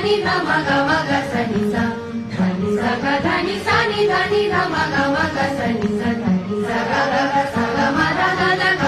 ಧನಿ ಧ ಮಗ ಮಗ ಸನಿ ಸ ಧನಿ ಸ ಗ ಧನಿ ಸ ನಿ ಧನಿ ಧ ಮಗ ಮಗ ಸನಿ ಸ ಧನಿ ಸ ಗ ಗ ಸ ಗ ಮ ಧ ಗ ದ ಗ